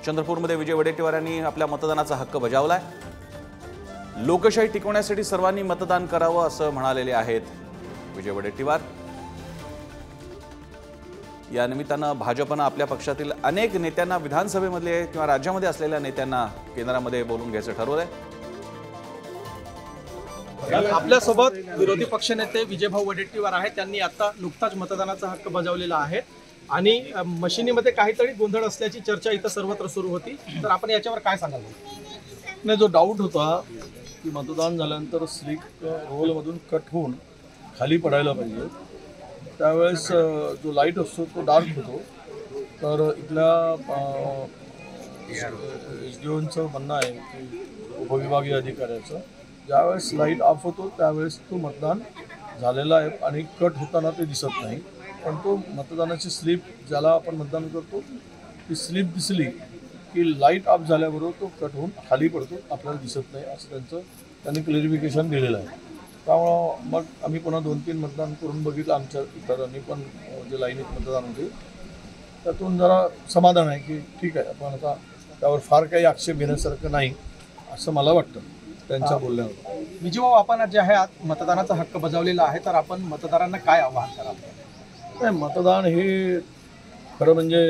चंद्रपूरमध्ये विजय वडेट्टीवार यांनी आपल्या मतदानाचा हक्क बजावलाय। लोकशाही टिकवण्यासाठी सर्वांनी मतदान करावं असं म्हणालेले आहेत विजय वडेट्टीवार। या निमित्तानं भाजपनं आपल्या पक्षातील अनेक नेत्यांना विधानसभेमध्ये किंवा राज्यामध्ये असलेल्या नेत्यांना केंद्रामध्ये बोलून घ्यायचं ठरवलंय। आपल्यासोबत विरोधी पक्षनेते विजयभाऊ वडेट्टीवार आहेत। त्यांनी आता नुकताच मतदानाचा हक्क बजावलेला आहे आणि मशिनीमध्ये काहीतरी गोंधळ असल्याची चर्चा इथं सर्वत्र सुरू होती। तर आपण याच्यावर काय सांगाल? नाही, जो डाऊट होता की मतदान झाल्यानंतर स्लिप रोलमधून कट होऊन खाली पडायला पाहिजे, त्यावेळेस जो लाईट असतो तो डार्क होतो। तर इथल्या SDOचं म्हणणं आहे की उपविभागीय अधिकाऱ्याचं, ज्यावेळेस लाईट ऑफ होतो त्यावेळेस तो मतदान झालेला आहे आणि कट होताना ते दिसत नाही। पण तो मतदानाची स्लिप ज्याला आपण मतदान करतो ती स्लिप दिसली की लाईट ऑफ झाल्याबरोबर तो कट होऊन खाली पडतो, आपल्याला दिसत नाही असं त्यांनी क्लिअरिफिकेशन दिलेलं आहे। त्यामुळं मग आम्ही पुन्हा 2-3 मतदान करून बघितलं आमच्या इतरांनी पण, जे लाईनीत मतदान होते त्यातून जरा समाधान आहे की ठीक आहे, आपण आता त्यावर फार काही आक्षेप घेण्यासारखं नाही असं मला वाटतं त्यांच्या बोलण्यावर। विजयभाऊ, आपण जे आहे आज मतदानाचा हक्क बजावलेला आहे, तर आपण मतदारांना काय आवाहन कराल? नाही, मतदान हे खरं म्हणजे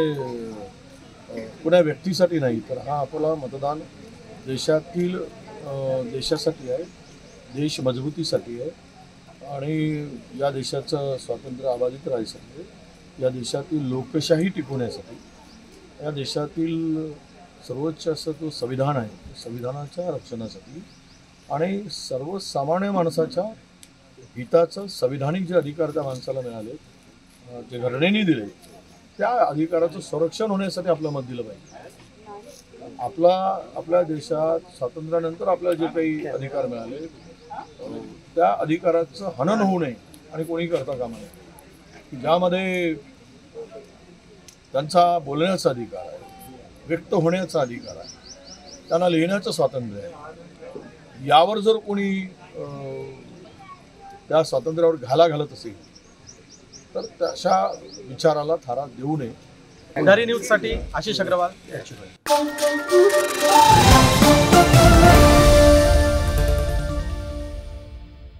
कुण्या व्यक्तीसाठी नाही, तर हा आपला मतदान देशासाठी आहे, देश मजबूतीसाठी आहे आणि या देशाचं स्वातंत्र्य अबाधित राहण्यासाठी, या देशातील लोकशाही टिकवण्यासाठी, या देशातील सर्वोच्च असं तो संविधान आहे, संविधानाच्या रक्षणासाठी आणि सर्वसामान्य माणसाच्या हिताचं संविधानिक जे अधिकार त्या माणसाला मिळाले, जे घटनेने दिले, त्या अधिकाराचं संरक्षण होण्यासाठी आपलं मत दिलं पाहिजे। आपल्या देशात स्वातंत्र्यानंतर आपल्याला जे काही अधिकार मिळाले त्या अधिकाराचं हनन होऊ नये आणि कोणी करता कामा नये। ज्यामध्ये त्यांचा बोलण्याचा अधिकार आहे, व्यक्त होण्याचा अधिकार आहे, त्यांना लिहिण्याचं स्वातंत्र्य आहे, यावर जर कोणी त्या स्वातंत्र्यावर घाला घालत असेल तर तशा विचाराला थारा देऊ नये। पुढारी न्यूजसाठी आशिष अग्रवाल।